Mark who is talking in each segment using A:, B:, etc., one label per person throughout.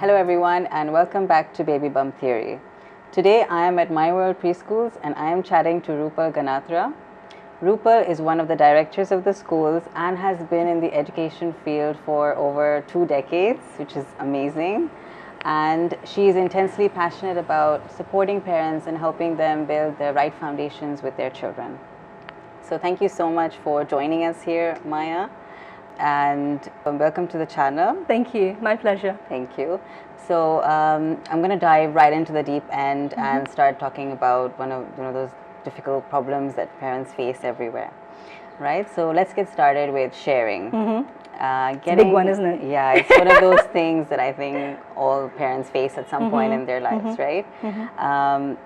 A: Hello everyone and welcome back to Baby Bump Theory. Today I am at My World Preschools and I am chatting to Rupal Ganatra. Rupal is one of the directors of the schools and has been in the education field for over 2 decades, which is amazing. And she is intensely passionate about supporting parents and helping them build the right foundations with their children. So thank you so much for joining us here, Maia. And welcome to the channel.
B: Thank you. My pleasure.
A: Thank you. So I'm going to dive right into the deep end and start talking about one of those difficult problems that parents face everywhere, right? So let's get started with sharing.
B: It's a big one, isn't it?
A: Yeah, it's one of those things that I think all parents face at some point in their lives, right?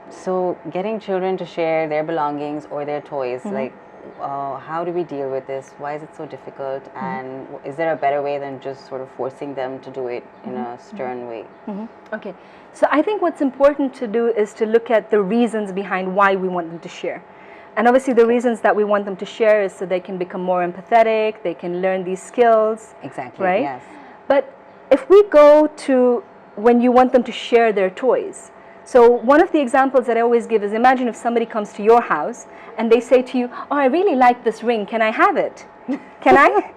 A: So getting children to share their belongings or their toys, like how do we deal with this? Why is it so difficult? And is there a better way than just sort of forcing them to do it in a stern way?
B: Okay, so I think what's important to do is to look at the reasons behind why we want them to share. And obviously the reasons that we want them to share is so they can become more empathetic, they can learn these skills.
A: Exactly,
B: right?
A: yes.
B: But if we go to when you want them to share their toys, so one of the examples that I always give is imagine if somebody comes to your house and they say to you, oh, I really like this ring, can I have it? Can I?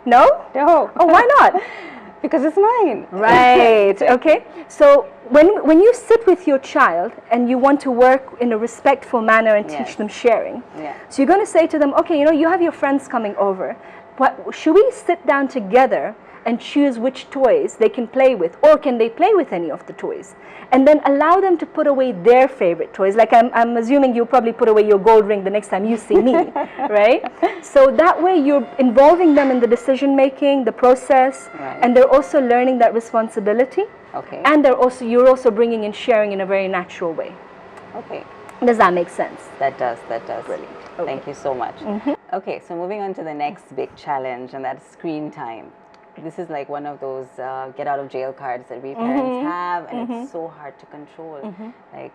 B: No?
A: No.
B: Oh, why not?
A: Because it's mine.
B: Right, okay. So when you sit with your child and you want to work in a respectful manner and teach them sharing, so you're going to say to them, okay, you have your friends coming over, but should we sit down together and choose which toys they can play with, or can they play with any of the toys? And then allow them to put away their favorite toys. Like I'm assuming you'll probably put away your gold ring the next time you see me, right? So that way you're involving them in the decision making, the process, and they're also learning that responsibility.
A: Okay.
B: And you're also bringing in sharing in a very natural way.
A: Okay.
B: Does that make sense?
A: That does.
B: Brilliant. Okay.
A: Thank you so much. Okay, so moving on to the next big challenge, and that's screen time. This is like one of those get out of jail cards that we parents have, and it's so hard to control. Like,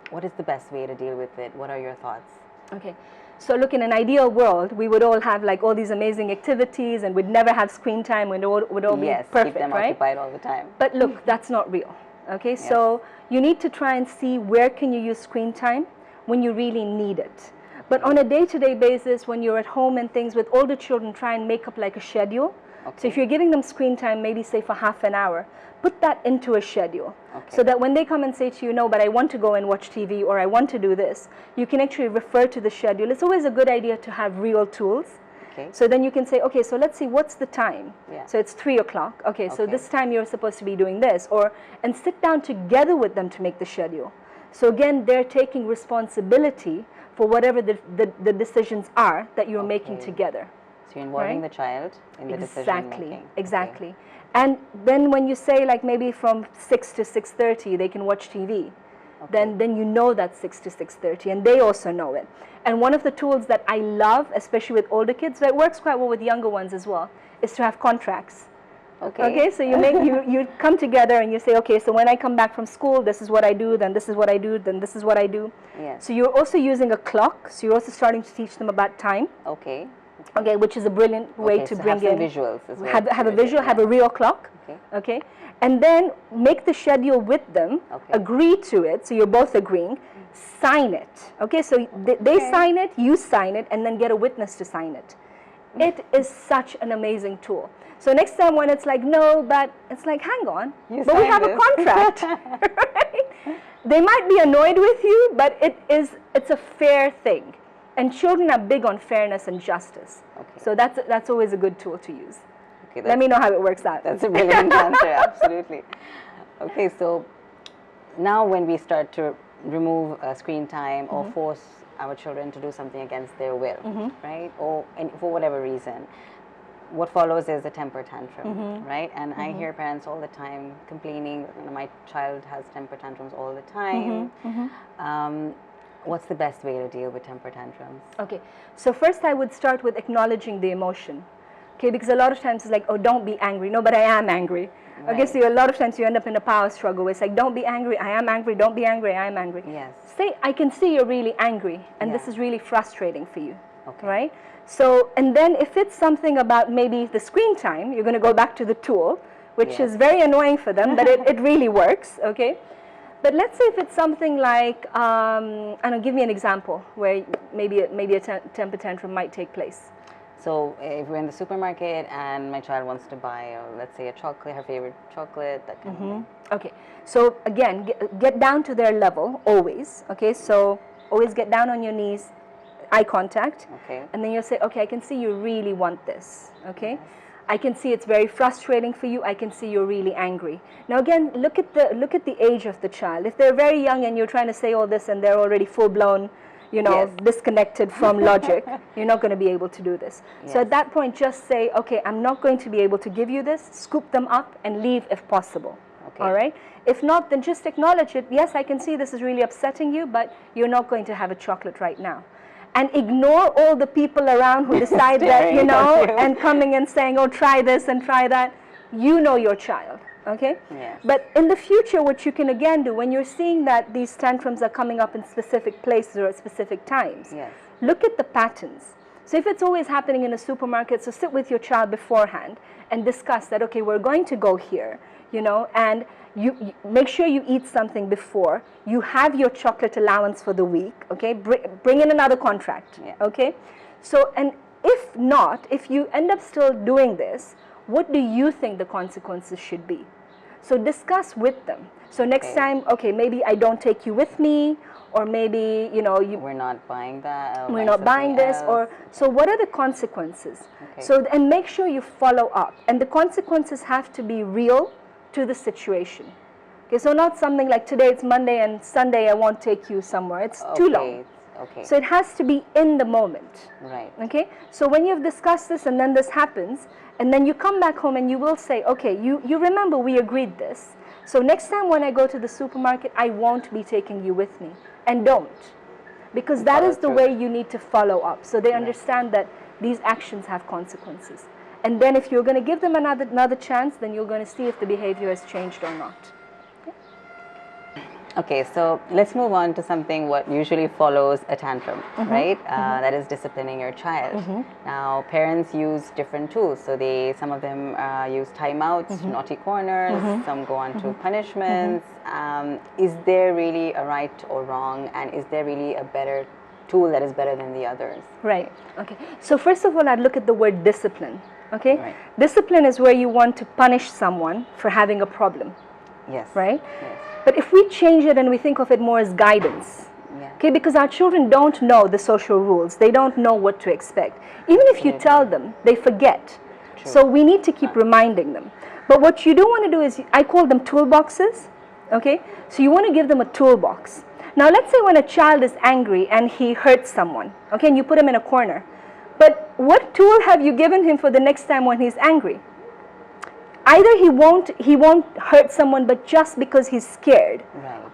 A: what is the best way to deal with it? What are your thoughts?
B: Okay, so look, in an ideal world, we would all have like all these amazing activities and we'd never have screen time, we'd all be perfect,
A: keep them
B: right?
A: occupied all the time.
B: But look, that's not real, okay? So you need to try and see where can you use screen time when you really need it. But on a day-to-day basis, when you're at home and things with older children, try and make up like a schedule. So if you're giving them screen time, maybe say for half an hour, put that into a schedule. So that when they come and say to you, no, but I want to go and watch TV or I want to do this, you can actually refer to the schedule. It's always a good idea to have real tools. So then you can say, okay, so let's see, what's the time? So it's 3 o'clock. Okay, so this time you're supposed to be doing this. And sit down together with them to make the schedule. So again, they're taking responsibility for whatever the decisions are that you're making together.
A: So you're involving the child in the decision making.
B: Exactly. And then when you say like maybe from 6 to 6:30 they can watch TV, then you know that's 6 to 6:30 and they also know it. And one of the tools that I love, especially with older kids, that works quite well with younger ones as well, is to have contracts. Okay, so you come together and you say, okay, so when I come back from school, this is what I do, then this is what I do, then this is what I do. So you're also using a clock, so you're also starting to teach them about time. Okay, which is a brilliant way to bring in
A: visuals as well.
B: Have a visual, have a real clock. Okay, and then make the schedule with them, agree to it, so you're both agreeing, sign it. Okay, so they sign it, you sign it, and then get a witness to sign it. It is such an amazing tool. So next time when it's like, no, but it's like, hang on, but we have a contract, right? They might be annoyed with you, but it's a fair thing. And children are big on fairness and justice. So that's always a good tool to use. Let me know how it works out.
A: That's a brilliant answer, absolutely. Okay, so now when we start to remove screen time or force our children to do something against their will, right? And for whatever reason, what follows is a temper tantrum, right? And I hear parents all the time complaining, my child has temper tantrums all the time. What's the best way to deal with temper tantrums? Okay,
B: so first I would start with acknowledging the emotion. Okay, because a lot of times it's like, oh, don't be angry. No, but I am angry. Okay, so a lot of times you end up in a power struggle where it's like, don't be angry, I am angry, don't be angry, I am angry. Say, I can see you're really angry and this is really frustrating for you, right? So, and then if it's something about maybe the screen time, you're going to go back to the tool, which is very annoying for them, but it really works, okay? But let's say if it's something like, and give me an example where maybe a temper tantrum might take place.
A: So if we're in the supermarket and my child wants to buy, let's say, a chocolate, her favorite chocolate, that kind of thing.
B: Okay, so again, get down to their level, always, okay? So always get down on your knees, eye contact, and then you'll say, okay, I can see you really want this, okay? Yes. I can see it's very frustrating for you. I can see you're really angry. Now again, look at the age of the child. If they're very young and you're trying to say all this and they're already full-blown, you know, disconnected from logic, you're not going to be able to do this. Yes. So at that point, just say, okay, I'm not going to be able to give you this. Scoop them up and leave if possible. Okay. All right? If not, then just acknowledge it. Yes, I can see this is really upsetting you, but you're not going to have a chocolate right now. And ignore all the people around who decide that, you know, and coming and saying, oh, try this and try that. You know your child, okay? Yes. But in the future, what you can again do, when you're seeing that these tantrums are coming up in specific places or at specific times, look at the patterns. So if it's always happening in a supermarket, so sit with your child beforehand and discuss that, okay, we're going to go here, you know, and you make sure you eat something before. You have your chocolate allowance for the week, okay? Bring in another contract, okay? So, and if not, if you end up still doing this, what do you think the consequences should be? So discuss with them. So next time, okay, maybe I don't take you with me, or maybe, you know,
A: we're not buying that.
B: We're not buying this, or so what are the consequences? Okay. So, and make sure you follow up. And the consequences have to be real to the situation. Okay, so not something like today it's Monday and Sunday I won't take you somewhere. It's too long. Okay. So it has to be in the moment. Right. Okay. So when you've discussed this and then this happens, and then you come back home and you will say, okay, you remember we agreed this. So next time when I go to the supermarket, I won't be taking you with me. And don't. Because that is the way you need to follow up. So they understand that these actions have consequences. And then if you're going to give them another chance, then you're going to see if the behavior has changed or not.
A: Okay, so let's move on to something what usually follows a tantrum, right? That is disciplining your child. Now, parents use different tools. So some of them use timeouts, naughty corners, some go on to punishments. Is there really a right or wrong? And is there really a better tool that is better than the others?
B: Right, okay. So first of all, I'd look at the word discipline, okay? Right. Discipline is where you want to punish someone for having a problem. Yes. Right? Yes. But if we change it and we think of it more as guidance, okay, because our children don't know the social rules, they don't know what to expect. Even if you tell them, they forget. True. So we need to keep reminding them. But what you do want to do is, I call them toolboxes, okay? So you want to give them a toolbox. Now let's say when a child is angry and he hurts someone, okay, and you put him in a corner. But what tool have you given him for the next time when he's angry? Either he won't hurt someone, but just because he's scared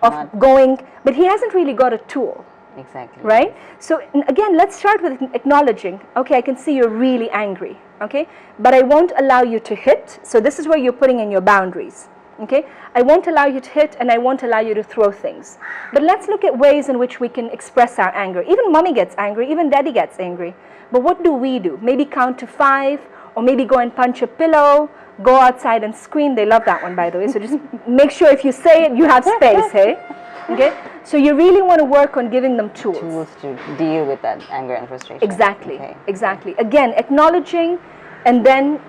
B: of going, but he hasn't really got a tool. Exactly. Right? So again, let's start with acknowledging, okay, I can see you're really angry, okay, but I won't allow you to hit. So this is where you're putting in your boundaries, okay? I won't allow you to hit and I won't allow you to throw things. But let's look at ways in which we can express our anger. Even mommy gets angry, even daddy gets angry. But what do? Maybe count to 5, or maybe go and punch a pillow, go outside and scream. They love that one, by the way. So just make sure if you say it, you have space, hey? Okay? So you really want to work on giving them tools.
A: Tools to deal with that anger and frustration.
B: Exactly. Okay. Exactly. Again, acknowledging and then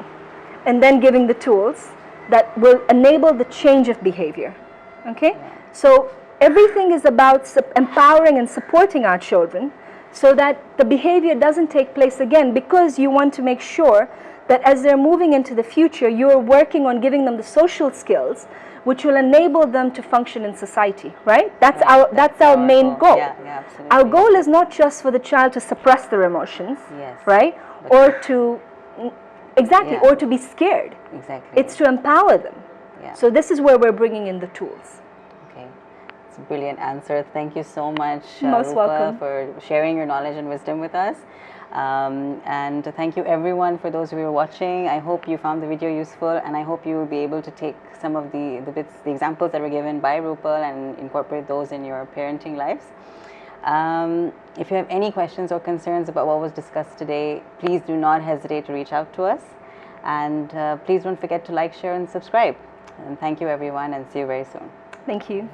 B: giving the tools that will enable the change of behavior. Okay? Yeah. So everything is about empowering and supporting our children so that the behavior doesn't take place again, because you want to make sure that as they're moving into the future, you're working on giving them the social skills which will enable them to function in society, right? That's our main goal.
A: Yeah, absolutely.
B: Our goal is not just for the child to suppress their emotions, right? Or to, or to be scared.
A: Exactly.
B: It's to empower them. Yeah. So this is where we're bringing in the tools.
A: Okay. It's a brilliant answer. Thank you so much,
B: Most
A: Rupal,
B: welcome,
A: for sharing your knowledge and wisdom with us. And thank you everyone for those who are watching. I hope you found the video useful, and I hope you will be able to take some of the examples that were given by Rupal and incorporate those in your parenting lives. If you have any questions or concerns about what was discussed today, please do not hesitate to reach out to us. And please don't forget to like, share, and subscribe. And thank you, everyone, and see you very soon.
B: Thank you.